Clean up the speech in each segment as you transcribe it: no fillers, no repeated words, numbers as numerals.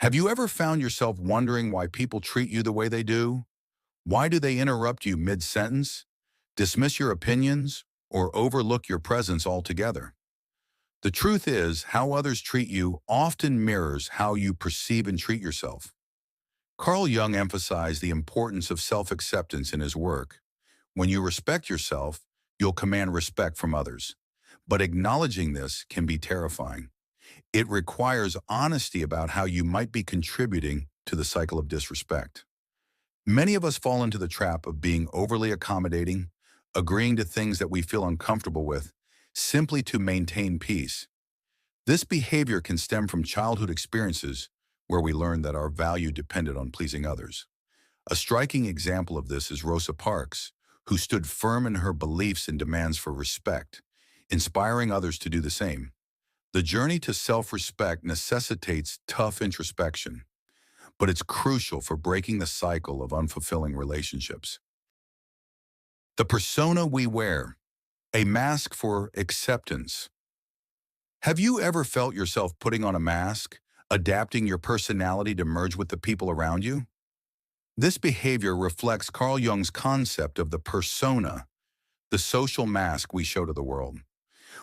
Have you ever found yourself wondering why people treat you the way they do? Why do they interrupt you mid-sentence, dismiss your opinions, or overlook your presence altogether? The truth is, how others treat you often mirrors how you perceive and treat yourself. Carl Jung emphasized the importance of self-acceptance in his work. When you respect yourself, you'll command respect from others. But acknowledging this can be terrifying. It requires honesty about how you might be contributing to the cycle of disrespect. Many of us fall into the trap of being overly accommodating, agreeing to things that we feel uncomfortable with, simply to maintain peace. This behavior can stem from childhood experiences where we learned that our value depended on pleasing others. A striking example of this is Rosa Parks, who stood firm in her beliefs and demands for respect, inspiring others to do the same. The journey to self-respect necessitates tough introspection, but it's crucial for breaking the cycle of unfulfilling relationships. The persona we wear, a mask for acceptance. Have you ever felt yourself putting on a mask, adapting your personality to merge with the people around you? This behavior reflects Carl Jung's concept of the persona, the social mask we show to the world.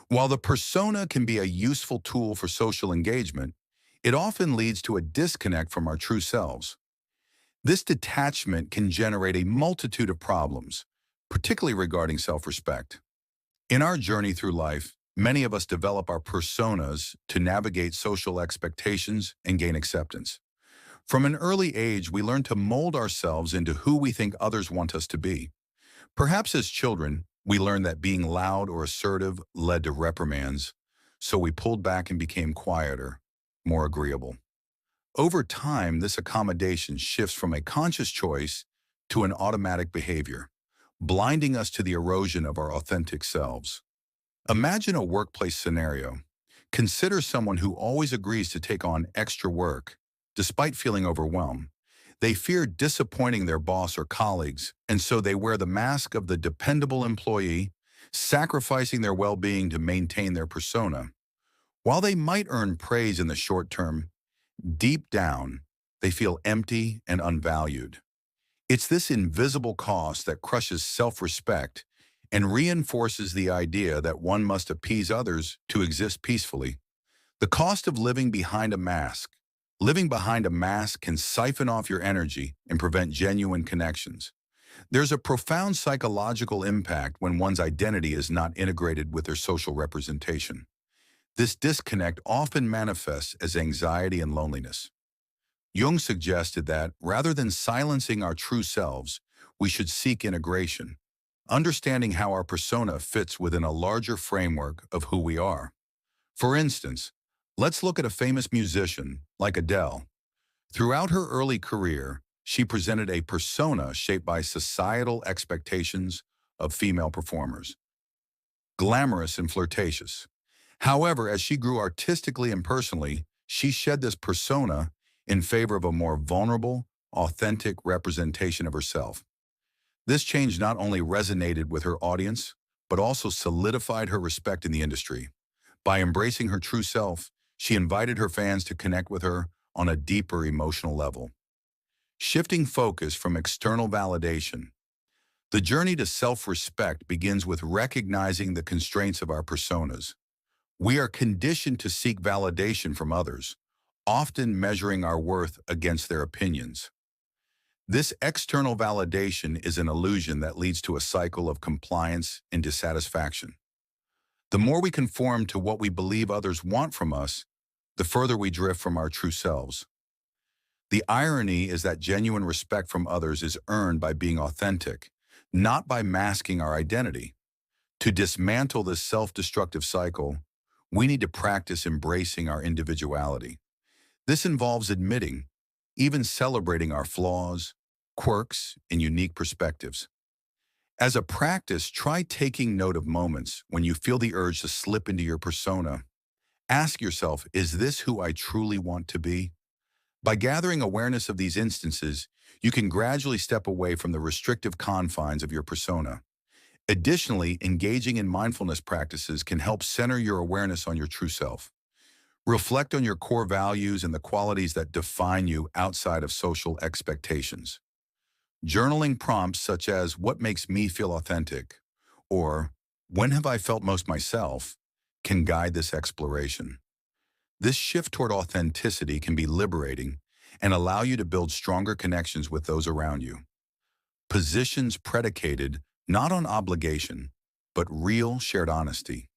While the persona can be a useful tool for social engagement, it often leads to a disconnect from our true selves. This detachment can generate a multitude of problems, particularly regarding self-respect. In our journey through life, many of us develop our personas to navigate social expectations and gain acceptance. From an early age, we learn to mold ourselves into who we think others want us to be. Perhaps as children, we learned that being loud or assertive led to reprimands, so we pulled back and became quieter, more agreeable. Over time, this accommodation shifts from a conscious choice to an automatic behavior, blinding us to the erosion of our authentic selves. Imagine a workplace scenario. Consider someone who always agrees to take on extra work, despite feeling overwhelmed. They fear disappointing their boss or colleagues, and so they wear the mask of the dependable employee, sacrificing their well-being to maintain their persona. While they might earn praise in the short term, deep down, they feel empty and unvalued. It's this invisible cost that crushes self-respect and reinforces the idea that one must appease others to exist peacefully. The cost of living behind a mask. Living behind a mask can siphon off your energy and prevent genuine connections. There's a profound psychological impact when one's identity is not integrated with their social representation. This disconnect often manifests as anxiety and loneliness. Jung suggested that, rather than silencing our true selves, we should seek integration, understanding how our persona fits within a larger framework of who we are. For instance, let's look at a famous musician like Adele. Throughout her early career, she presented a persona shaped by societal expectations of female performers, glamorous and flirtatious. However, as she grew artistically and personally, she shed this persona in favor of a more vulnerable, authentic representation of herself. This change not only resonated with her audience, but also solidified her respect in the industry. By embracing her true self, she invited her fans to connect with her on a deeper emotional level. Shifting focus from external validation. The journey to self-respect begins with recognizing the constraints of our personas. We are conditioned to seek validation from others, often measuring our worth against their opinions. This external validation is an illusion that leads to a cycle of compliance and dissatisfaction. The more we conform to what we believe others want from us, the further we drift from our true selves. The irony is that genuine respect from others is earned by being authentic, not by masking our identity. To dismantle this self-destructive cycle, we need to practice embracing our individuality. This involves admitting, even celebrating our flaws, quirks, and unique perspectives. As a practice, try taking note of moments when you feel the urge to slip into your persona. Ask yourself, is this who I truly want to be? By gathering awareness of these instances, you can gradually step away from the restrictive confines of your persona. Additionally, engaging in mindfulness practices can help center your awareness on your true self. Reflect on your core values and the qualities that define you outside of social expectations. Journaling prompts such as "What makes me feel authentic?" or "When have I felt most myself?" can guide this exploration. This shift toward authenticity can be liberating and allow you to build stronger connections with those around you. Positions predicated not on obligation, but real shared honesty.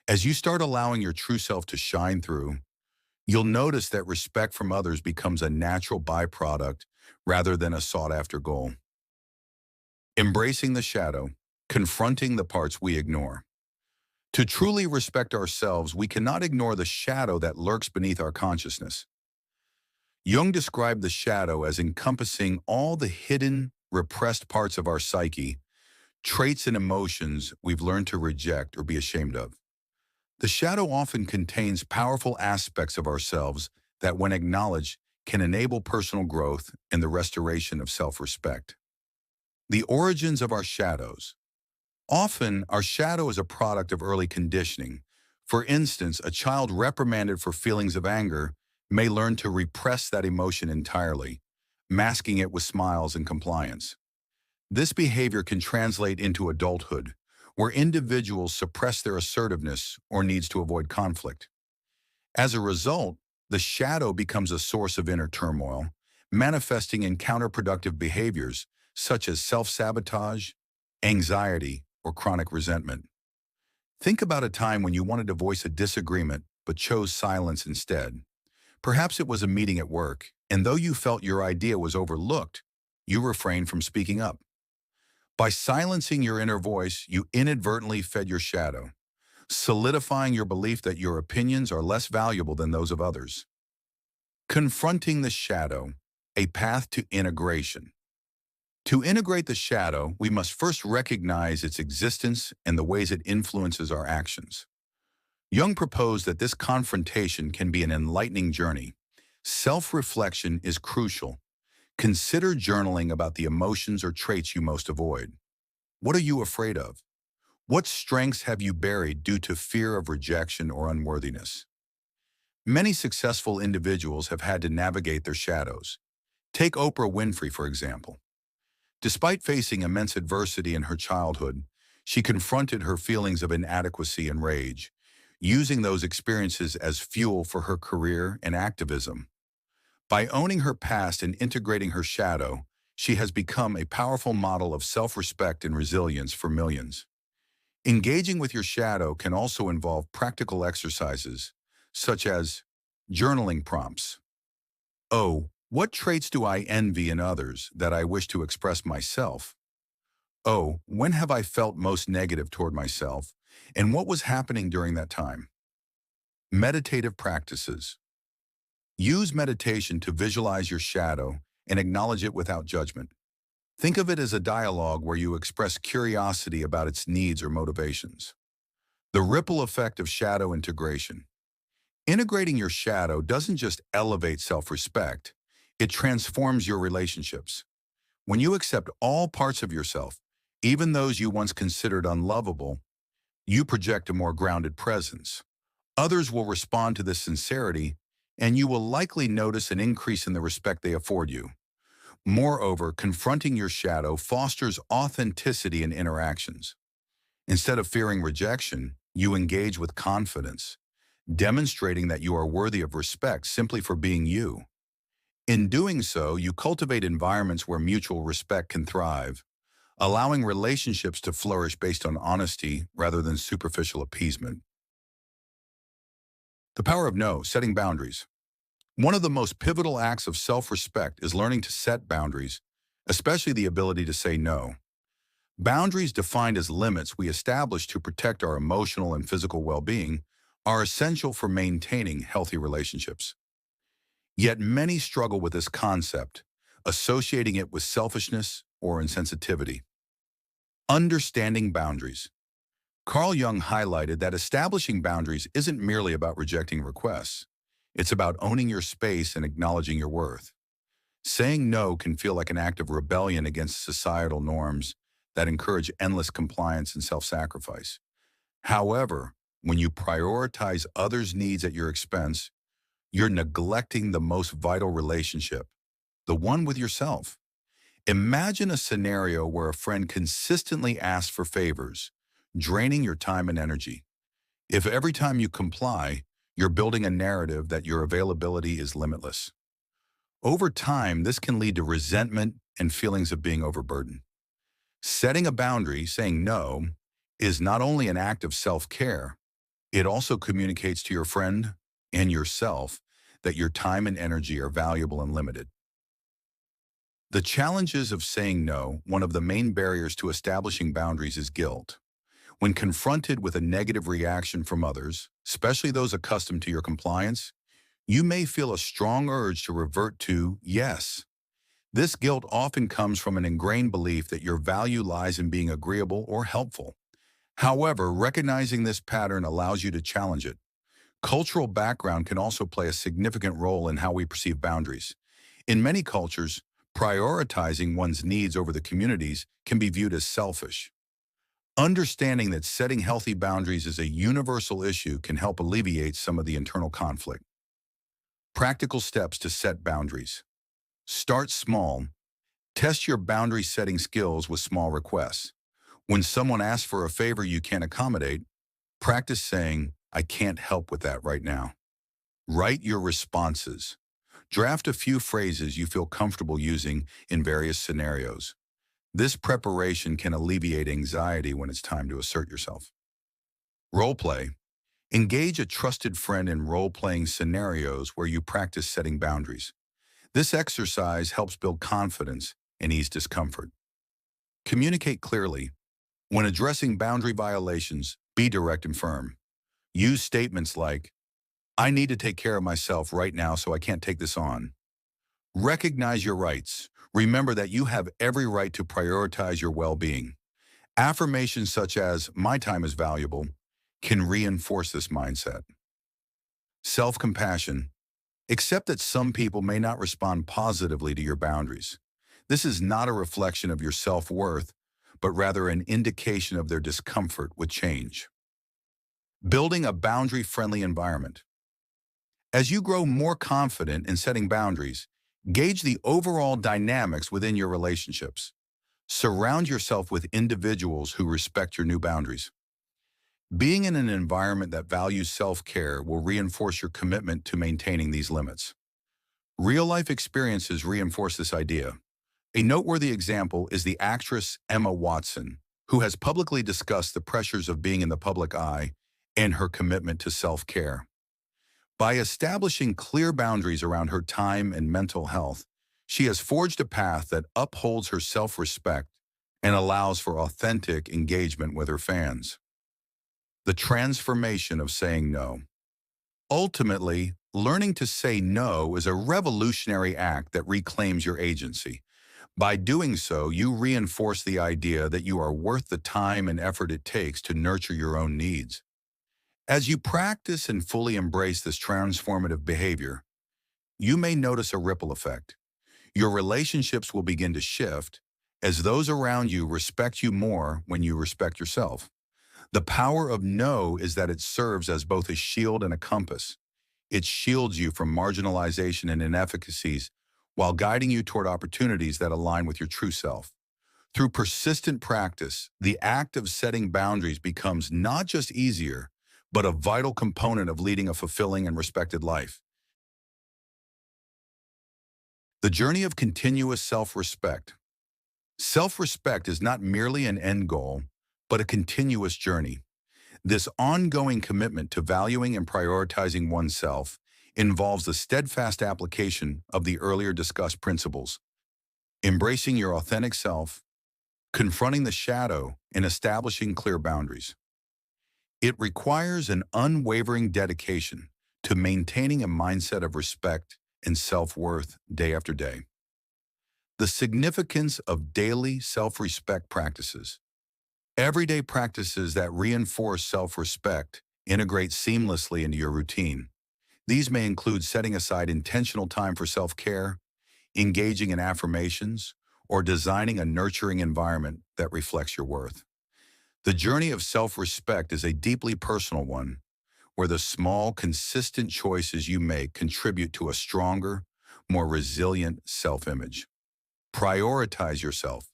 As you start allowing your true self to shine through, you'll notice that respect from others becomes a natural byproduct rather than a sought-after goal. Embracing the shadow, confronting the parts we ignore. To truly respect ourselves, we cannot ignore the shadow that lurks beneath our consciousness. Jung described the shadow as encompassing all the hidden, repressed parts of our psyche, traits and emotions we've learned to reject or be ashamed of. The shadow often contains powerful aspects of ourselves that, when acknowledged, can enable personal growth and the restoration of self-respect. The origins of our shadows. Often, our shadow is a product of early conditioning. For instance, a child reprimanded for feelings of anger may learn to repress that emotion entirely, masking it with smiles and compliance. This behavior can translate into adulthood, where individuals suppress their assertiveness or needs to avoid conflict. As a result, the shadow becomes a source of inner turmoil, manifesting in counterproductive behaviors such as self-sabotage, anxiety, or chronic resentment. Think about a time when you wanted to voice a disagreement but chose silence instead. Perhaps it was a meeting at work, and though you felt your idea was overlooked, you refrained from speaking up. By silencing your inner voice, you inadvertently fed your shadow, solidifying your belief that your opinions are less valuable than those of others. Confronting the shadow, a path to integration. To integrate the shadow, we must first recognize its existence and the ways it influences our actions. Jung proposed that this confrontation can be an enlightening journey. Self-reflection is crucial. Consider journaling about the emotions or traits you most avoid. What are you afraid of? What strengths have you buried due to fear of rejection or unworthiness? Many successful individuals have had to navigate their shadows. Take Oprah Winfrey, for example. Despite facing immense adversity in her childhood, she confronted her feelings of inadequacy and rage, using those experiences as fuel for her career and activism. By owning her past and integrating her shadow, she has become a powerful model of self-respect and resilience for millions. Engaging with your shadow can also involve practical exercises, such as journaling prompts. Oh, what traits do I envy in others that I wish to express myself? Oh, when have I felt most negative toward myself, and what was happening during that time? Meditative practices. Use meditation to visualize your shadow and acknowledge it without judgment. Think of it as a dialogue where you express curiosity about its needs or motivations. The ripple effect of shadow integration. Integrating your shadow doesn't just elevate self-respect, it transforms your relationships. When you accept all parts of yourself, even those you once considered unlovable, you project a more grounded presence. Others will respond to this sincerity, and you will likely notice an increase in the respect they afford you. Moreover, confronting your shadow fosters authenticity in interactions. Instead of fearing rejection, you engage with confidence, demonstrating that you are worthy of respect simply for being you. In doing so, you cultivate environments where mutual respect can thrive, allowing relationships to flourish based on honesty rather than superficial appeasement. The power of no, setting boundaries. One of the most pivotal acts of self-respect is learning to set boundaries, especially the ability to say no. Boundaries, defined as limits we establish to protect our emotional and physical well-being, are essential for maintaining healthy relationships. Yet many struggle with this concept, associating it with selfishness or insensitivity. Understanding boundaries. Carl Jung highlighted that establishing boundaries isn't merely about rejecting requests. It's about owning your space and acknowledging your worth. Saying no can feel like an act of rebellion against societal norms that encourage endless compliance and self-sacrifice. However, When you prioritize others' needs at your expense, you're neglecting the most vital relationship, the one with yourself. Imagine a scenario where a friend consistently asks for favors, draining your time and energy. If every time you comply, you're building a narrative that your availability is limitless. Over time, this can lead to resentment and feelings of being overburdened. Setting a boundary, saying no, is not only an act of self-care, it also communicates to your friend and yourself that your time and energy are valuable and limited. The challenges of saying no, one of the main barriers to establishing boundaries is guilt. When confronted with a negative reaction from others, especially those accustomed to your compliance, you may feel a strong urge to revert to yes. This guilt often comes from an ingrained belief that your value lies in being agreeable or helpful. However, recognizing this pattern allows you to challenge it. Cultural background can also play a significant role in how we perceive boundaries. In many cultures, prioritizing one's needs over the community's can be viewed as selfish. Understanding that setting healthy boundaries is a universal issue can help alleviate some of the internal conflict. Practical steps to set boundaries. Start small. Test your boundary setting skills with small requests. When someone asks for a favor you can't accommodate, practice saying, "I can't help with that right now." Write your responses. Draft a few phrases you feel comfortable using in various scenarios. This preparation can alleviate anxiety when it's time to assert yourself. Role play. Engage a trusted friend in role-playing scenarios where you practice setting boundaries. This exercise helps build confidence and ease discomfort. Communicate clearly. When addressing boundary violations, be direct and firm. Use statements like, "I need to take care of myself right now, so I can't take this on." Recognize your rights. Remember that you have every right to prioritize your well-being. Affirmations such as, "My time is valuable," can reinforce this mindset. Self-compassion. Accept that some people may not respond positively to your boundaries. This is not a reflection of your self-worth, but rather an indication of their discomfort with change. Building a boundary-friendly environment. As you grow more confident in setting boundaries, gauge the overall dynamics within your relationships. Surround yourself with individuals who respect your new boundaries. Being in an environment that values self-care will reinforce your commitment to maintaining these limits. Real-life experiences reinforce this idea. A noteworthy example is the actress Emma Watson, who has publicly discussed the pressures of being in the public eye and her commitment to self-care. By establishing clear boundaries around her time and mental health, she has forged a path that upholds her self-respect and allows for authentic engagement with her fans. The transformation of saying no. Ultimately, learning to say no is a revolutionary act that reclaims your agency. By doing so, you reinforce the idea that you are worth the time and effort it takes to nurture your own needs. As you practice and fully embrace this transformative behavior, you may notice a ripple effect. Your relationships will begin to shift as those around you respect you more when you respect yourself. The power of no is that it serves as both a shield and a compass. It shields you from marginalization and inefficacies while guiding you toward opportunities that align with your true self. Through persistent practice, the act of setting boundaries becomes not just easier, but a vital component of leading a fulfilling and respected life. The journey of continuous self-respect. Self-respect is not merely an end goal, but a continuous journey. This ongoing commitment to valuing and prioritizing oneself involves the steadfast application of the earlier discussed principles, embracing your authentic self, confronting the shadow, and establishing clear boundaries. It requires an unwavering dedication to maintaining a mindset of respect and self-worth day after day. The significance of daily self-respect practices. Everyday practices that reinforce self-respect integrate seamlessly into your routine. These may include setting aside intentional time for self-care, engaging in affirmations, or designing a nurturing environment that reflects your worth. The journey of self-respect is a deeply personal one, where the small, consistent choices you make contribute to a stronger, more resilient self-image. Prioritize yourself.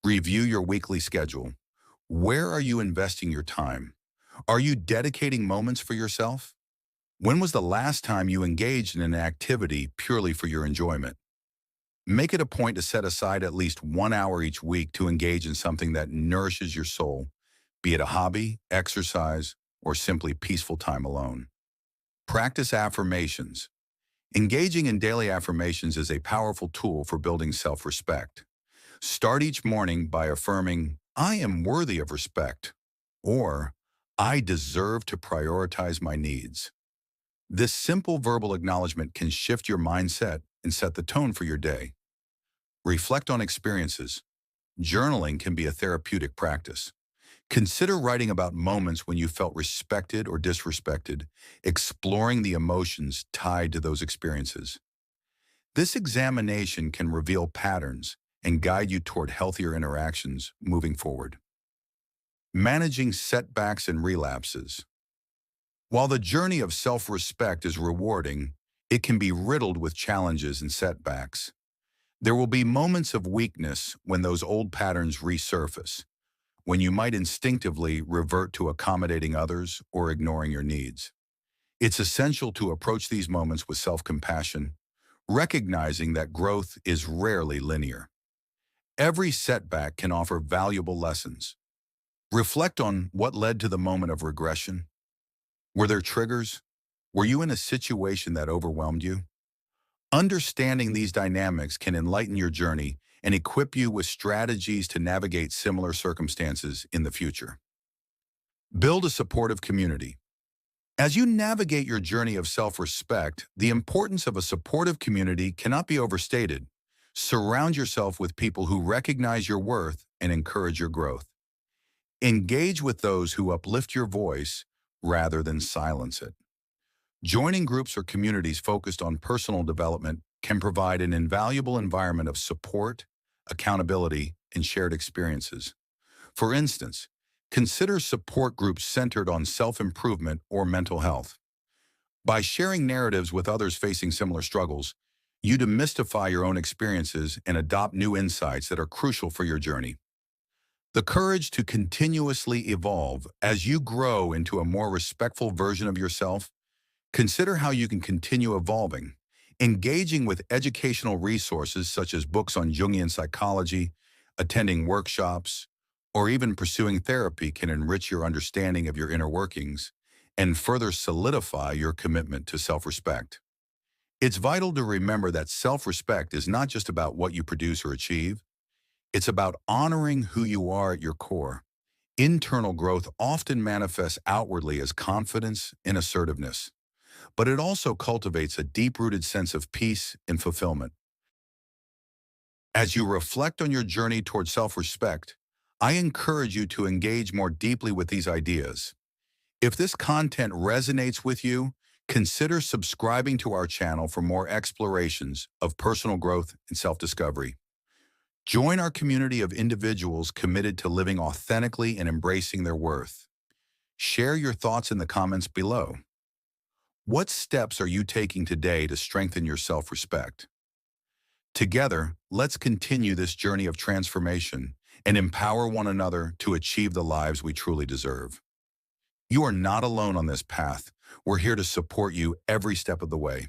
Review your weekly schedule. Where are you investing your time? Are you dedicating moments for yourself? When was the last time you engaged in an activity purely for your enjoyment? Make it a point to set aside at least 1 hour each week to engage in something that nourishes your soul, be it a hobby, exercise, or simply peaceful time alone. Practice affirmations. Engaging in daily affirmations is a powerful tool for building self-respect. Start each morning by affirming, "I am worthy of respect," or "I deserve to prioritize my needs." This simple verbal acknowledgement can shift your mindset and set the tone for your day. Reflect on experiences. Journaling can be a therapeutic practice. Consider writing about moments when you felt respected or disrespected, exploring the emotions tied to those experiences. This examination can reveal patterns and guide you toward healthier interactions moving forward. Managing setbacks and relapses. While the journey of self-respect is rewarding, it can be riddled with challenges and setbacks. There will be moments of weakness when those old patterns resurface, when you might instinctively revert to accommodating others or ignoring your needs. It's essential to approach these moments with self-compassion, recognizing that growth is rarely linear. Every setback can offer valuable lessons. Reflect on what led to the moment of regression. Were there triggers? Were you in a situation that overwhelmed you? Understanding these dynamics can enlighten your journey and equip you with strategies to navigate similar circumstances in the future. Build a supportive community. As you navigate your journey of self-respect, the importance of a supportive community cannot be overstated. Surround yourself with people who recognize your worth and encourage your growth. Engage with those who uplift your voice rather than silence it. Joining groups or communities focused on personal development can provide an invaluable environment of support, accountability, and shared experiences. For instance, consider support groups centered on self-improvement or mental health. By sharing narratives with others facing similar struggles, you demystify your own experiences and adopt new insights that are crucial for your journey. The courage to continuously evolve as you grow into a more respectful version of yourself. Consider how you can continue evolving. Engaging with educational resources such as books on Jungian psychology, attending workshops, or even pursuing therapy can enrich your understanding of your inner workings and further solidify your commitment to self-respect. It's vital to remember that self-respect is not just about what you produce or achieve. It's about honoring who you are at your core. Internal growth often manifests outwardly as confidence and assertiveness, but it also cultivates a deep-rooted sense of peace and fulfillment. As you reflect on your journey toward self-respect, I encourage you to engage more deeply with these ideas. If this content resonates with you, consider subscribing to our channel for more explorations of personal growth and self-discovery. Join our community of individuals committed to living authentically and embracing their worth. Share your thoughts in the comments below. What steps are you taking today to strengthen your self-respect? Together, let's continue this journey of transformation and empower one another to achieve the lives we truly deserve. You are not alone on this path. We're here to support you every step of the way.